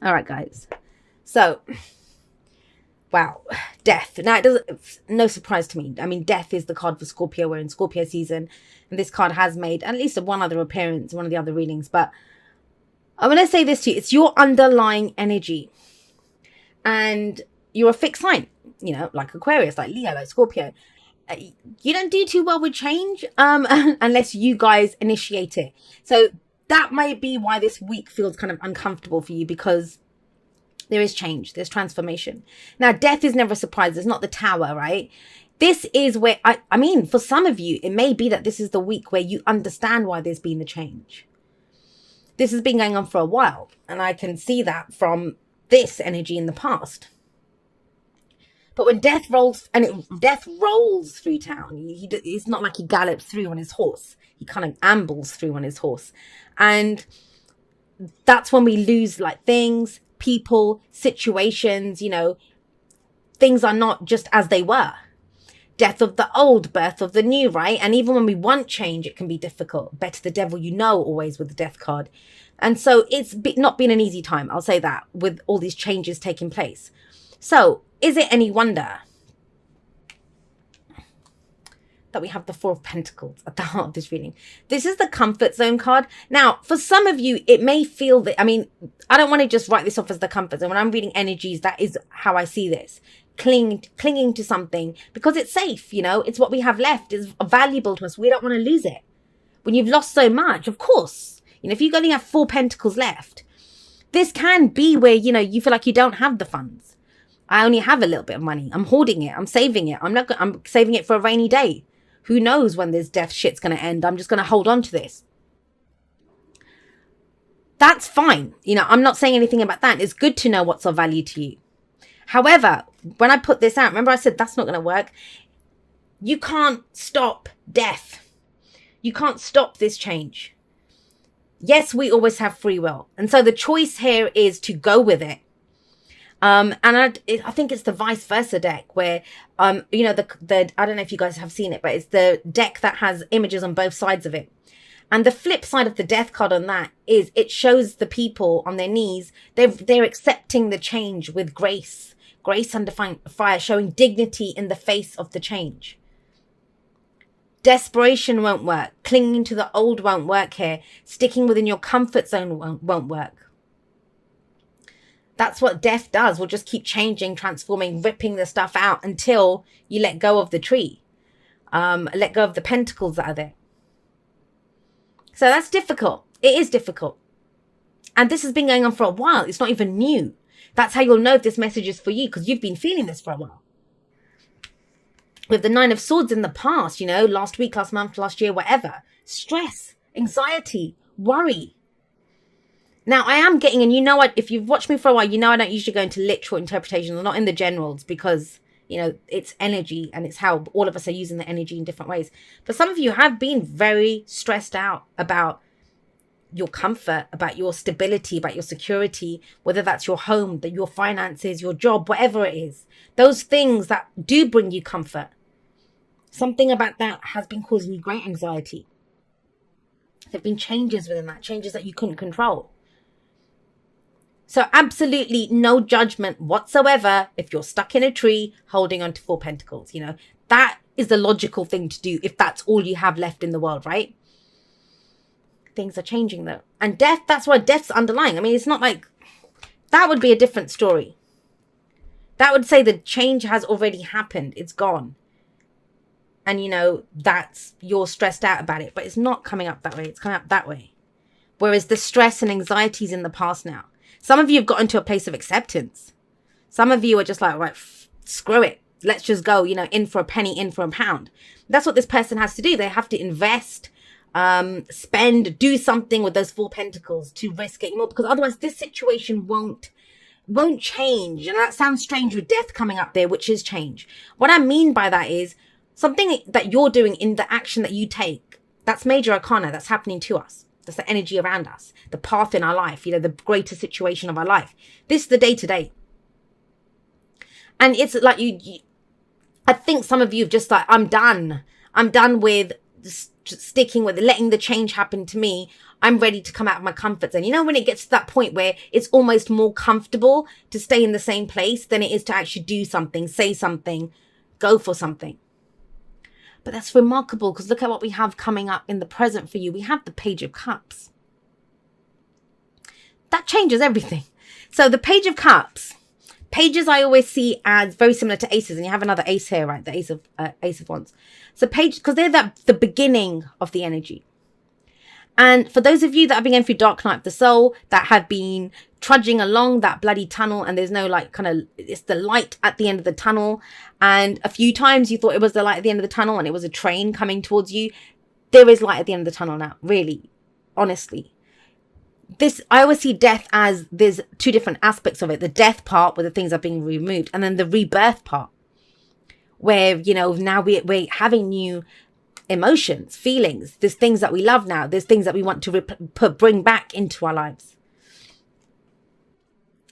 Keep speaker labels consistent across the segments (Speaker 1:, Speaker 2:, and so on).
Speaker 1: All right, guys. So, wow, death. Now, it doesn't, no surprise to me. I mean, death is the card for Scorpio. We're in Scorpio season, and this card has made at least one other appearance, one of the other readings. But I'm going to say this to you. It's your underlying energy. And you're a fixed sign, like Aquarius, like Leo, like Scorpio. You don't do too well with change unless you guys initiate it. So that might be why this week feels kind of uncomfortable for you, because there is change, there's transformation. Now, death is never a surprise. It's not the Tower, right? This is where, I mean, for some of you, it may be that this is the week where you understand why there's been the change. This has been going on for a while, and I can see that from this energy in the past. But when death rolls, death rolls through town, it's not like he gallops through on his horse. He kind of ambles through on his horse. And that's when we lose like things, people, situations, things are not just as they were. Death of the old, birth of the new, right? And even when we want change, it can be difficult. Better the devil you know, always with the death card. And so it's not been an easy time, I'll say that, with all these changes taking place. So is it any wonder that we have the Four of Pentacles at the heart of this reading? This is the comfort zone card. Now, for some of you, it may feel that, I don't want to just write this off as the comfort zone. When I'm reading energies, that is how I see this. Clinging to something because it's safe, it's what we have left, is valuable to us. We don't want to lose it. When you've lost so much, of course, if you only have 4 pentacles left, this can be where, you feel like you don't have the funds. I only have a little bit of money. I'm hoarding it. I'm saving it. I'm saving it for a rainy day. Who knows when this death shit's going to end? I'm just going to hold on to this. That's fine. I'm not saying anything about that. It's good to know what's of value to you. However, when I put this out, remember I said that's not going to work. You can't stop death. You can't stop this change. Yes, we always have free will. And so the choice here is to go with it. And I think it's the vice versa deck where, I don't know if you guys have seen it, but it's the deck that has images on both sides of it. And the flip side of the death card on that is it shows the people on their knees. They're accepting the change with grace. Grace under fire, showing dignity in the face of the change. Desperation won't work. Clinging to the old won't work here. Sticking within your comfort zone won't work. That's what death does. We'll just keep changing, transforming, ripping the stuff out until you let go of the tree. Let go of the pentacles that are there. So that's difficult. It is difficult. And this has been going on for a while. It's not even new. That's how you'll know if this message is for you, because you've been feeling this for a while. With the 9 of Swords in the past, last week, last month, last year, whatever. Stress, anxiety, worry. Now, I am getting, and if you've watched me for a while, I don't usually go into literal interpretations or not in the generals because, it's energy and it's how all of us are using the energy in different ways. But some of you have been very stressed out about your comfort, about your stability, about your security, whether that's your home, your finances, your job, whatever it is. Those things that do bring you comfort. Something about that has been causing you great anxiety. There have been changes within that, changes that you couldn't control. So absolutely no judgment whatsoever if you're stuck in a tree holding on to 4 pentacles. That is the logical thing to do if that's all you have left in the world, right? Things are changing though. And death, that's why death's underlying. It's not like that would be a different story. That would say the change has already happened. It's gone. And that's, you're stressed out about it, but it's not coming up that way. It's coming up that way. Whereas the stress and anxiety is in the past now. Some of you have gotten to a place of acceptance. Some of you are just like, right, screw it. Let's just go, in for a penny, in for a pound. That's what this person has to do. They have to invest, spend, do something with those 4 pentacles to risk it more, because otherwise this situation won't change. That sounds strange with death coming up there, which is change. What I mean by that is something that you're doing in the action that you take. That's major arcana. That's happening to us. That's the energy around us, the path in our life, the greater situation of our life. This is the day-to-day. And it's like I think some of you have just like, I'm done with just sticking with it, letting the change happen to me. I'm ready to come out of my comfort zone. You know, when it gets to that point where it's almost more comfortable to stay in the same place than it is to actually do something, say something, go for something. But that's remarkable, because look at what we have coming up in the present for you. We have the Page of Cups. That changes everything. So the Page of Cups, pages I always see as very similar to aces, and you have another ace here, right? The Ace of Wands. So page, because they're the beginning of the energy. And for those of you that have been going through Dark Night of the Soul, that have been trudging along that bloody tunnel, and there's no like it's the light at the end of the tunnel, and a few times you thought it was the light at the end of the tunnel and it was a train coming towards you. There is light at the end of the tunnel now, really, honestly. I always see death as there's two different aspects of it. The death part, where the things are being removed, and then the rebirth part, where, you know, now we're having new emotions, feelings. There's things that we love now. There's things that we want to bring back into our lives.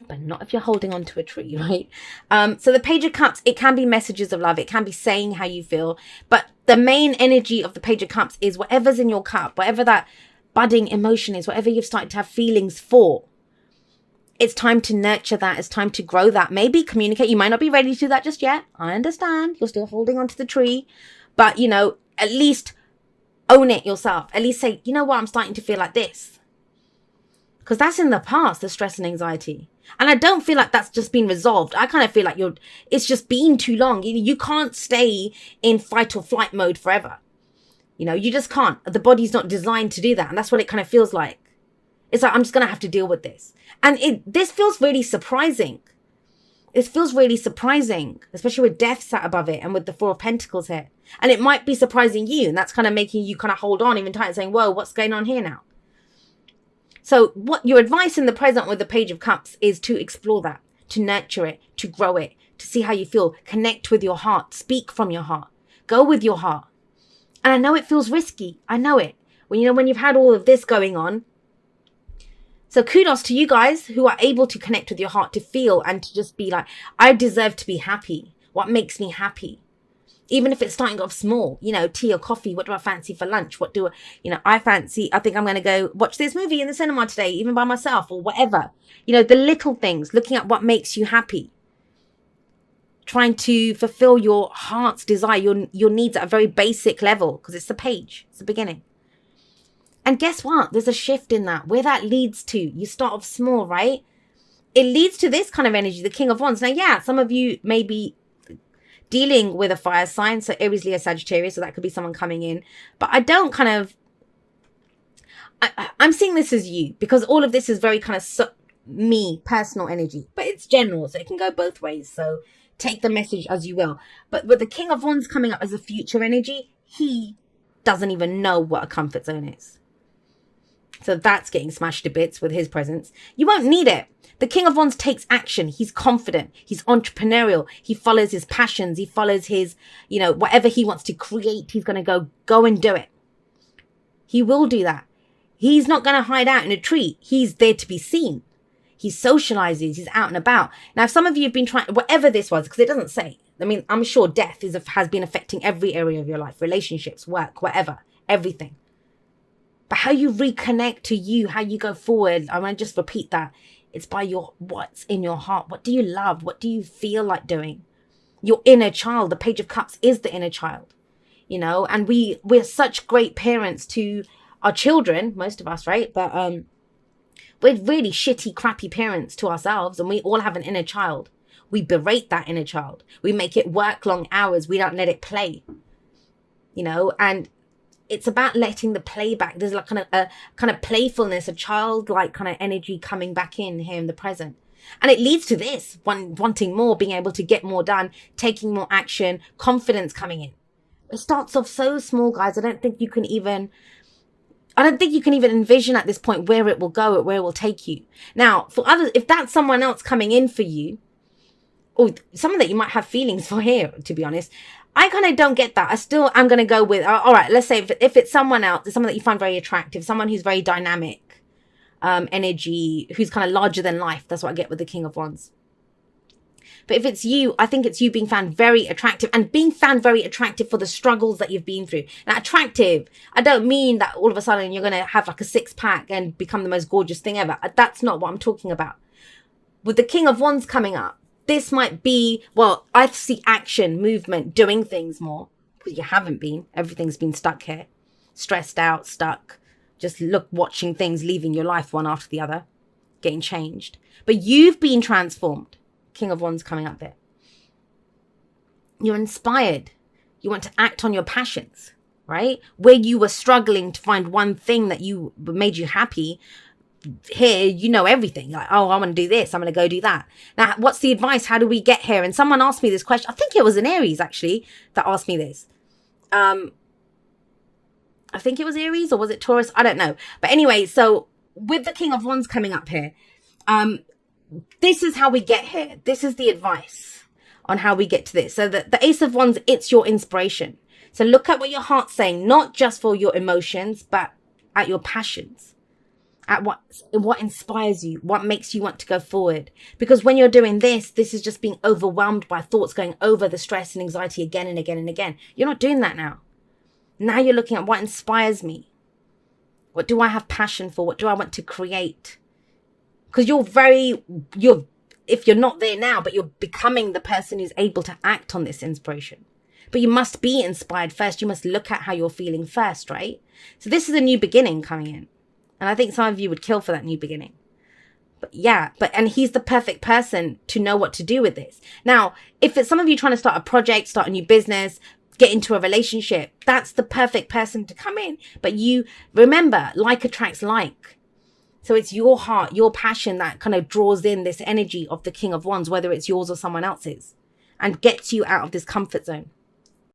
Speaker 1: But not if you're holding on to a tree, right? So the Page of Cups, it can be messages of love. It can be saying how you feel. But the main energy of the Page of Cups is whatever's in your cup, whatever that budding emotion is, whatever you've started to have feelings for. It's time to nurture that. It's time to grow that. Maybe communicate. You might not be ready to do that just yet. I understand. You're still holding on to the tree. But, you know, at least own it yourself. At least say, you know what, I'm starting to feel like this. Because that's in the past, the stress and anxiety. And I don't feel like that's just been resolved. I kind of feel like it's just been too long. You can't stay in fight or flight mode forever. You know, you just can't. The body's not designed to do that. And that's what it kind of feels like. It's like, I'm just going to have to deal with this. And this feels really surprising. It feels really surprising, especially with death sat above it and with the Four of Pentacles here. And it might be surprising you. And that's kind of making you kind of hold on even tight and saying, whoa, what's going on here now? So what your advice in the present with the Page of Cups is to explore that, to nurture it, to grow it, to see how you feel, connect with your heart, speak from your heart, go with your heart. And I know it feels risky. I know it. When you've had all of this going on. So kudos to you guys who are able to connect with your heart, to feel and to just be like, I deserve to be happy. What makes me happy? Even if it's starting off small, you know, tea or coffee. What do I fancy for lunch? I think I'm going to go watch this movie in the cinema today, even by myself or whatever. You know, the little things, looking at what makes you happy. Trying to fulfill your heart's desire, your needs at a very basic level, because it's the page, it's the beginning. And guess what? There's a shift in that. Where that leads to, you start off small, right? It leads to this kind of energy, the King of Wands. Now, yeah, some of you may be dealing with a fire sign, so Aries, Leo, Sagittarius, so that could be someone coming in. But I don't kind of, I'm seeing this as you, because all of this is very kind of me, personal energy. But it's general, so it can go both ways. So take the message as you will. But with the King of Wands coming up as a future energy, he doesn't even know what a comfort zone is. So that's getting smashed to bits with his presence. You won't need it. The King of Wands takes action. He's confident. He's entrepreneurial. He follows his passions. He follows his, you know, whatever he wants to create, he's going to go and do it. He will do that. He's not going to hide out in a tree. He's there to be seen. He socializes. He's out and about. Now, if some of you have been trying, whatever this was, because it doesn't say. I mean, I'm sure death has been affecting every area of your life, relationships, work, whatever, everything. But how you reconnect to you, how you go forward, I want to just repeat that. It's by what's in your heart. What do you love? What do you feel like doing? Your inner child. The Page of Cups is the inner child, you know, and we're such great parents to our children, most of us, right? But we're really shitty, crappy parents to ourselves, and we all have an inner child. We berate that inner child. We make it work long hours. We don't let it play, you know, and it's about letting the play back. There's like a kind of playfulness, a childlike kind of energy coming back in here in the present. And it leads to this, wanting more, being able to get more done, taking more action, confidence coming in. It starts off so small, guys. I don't think you can even envision at this point where it will go, where it will take you. Now, for others, if that's someone else coming in for you, or someone that you might have feelings for here, to be honest, I kind of don't get that. I'm going to go with, all right, let's say if it's someone else, it's someone that you find very attractive, someone who's very dynamic, energy, who's kind of larger than life. That's what I get with the King of Wands. But if it's you, I think it's you being found very attractive, and being found very attractive for the struggles that you've been through. Now, attractive, I don't mean that all of a sudden you're going to have like a 6-pack and become the most gorgeous thing ever. That's not what I'm talking about. With the King of Wands coming up, this might be, well, I see action, movement, doing things more. Because you haven't been. Everything's been stuck here. Stressed out, stuck. Just watching things, leaving your life one after the other. Getting changed. But you've been transformed. King of Wands coming up there. You're inspired. You want to act on your passions, right? Where you were struggling to find one thing that made you happy, here you know everything. Like, oh, I want to do this, I'm going to go do that. Now, what's the advice? How do we get here? And someone asked me this question. I think it was an Aries actually that asked me this. I think it was Aries, or was it Taurus? I don't know. But anyway, so with the King of Wands coming up here, this is how we get here. This is the advice on how we get to this. So the Ace of Wands, it's your inspiration. So look at what your heart's saying, not just for your emotions, but at your passions. At what inspires you, what makes you want to go forward. Because when you're doing this is just being overwhelmed by thoughts going over the stress and anxiety again and again and again. You're not doing that now. Now you're looking at what inspires me. What do I have passion for? What do I want to create? Because if you're not there now, but you're becoming the person who's able to act on this inspiration. But you must be inspired first. You must look at how you're feeling first, right? So this is a new beginning coming in. And I think some of you would kill for that new beginning. But yeah, and he's the perfect person to know what to do with this. Now, if it's some of you trying to start a project, start a new business, get into a relationship, that's the perfect person to come in. But you remember, like attracts like. So it's your heart, your passion that kind of draws in this energy of the King of Wands, whether it's yours or someone else's, and gets you out of this comfort zone.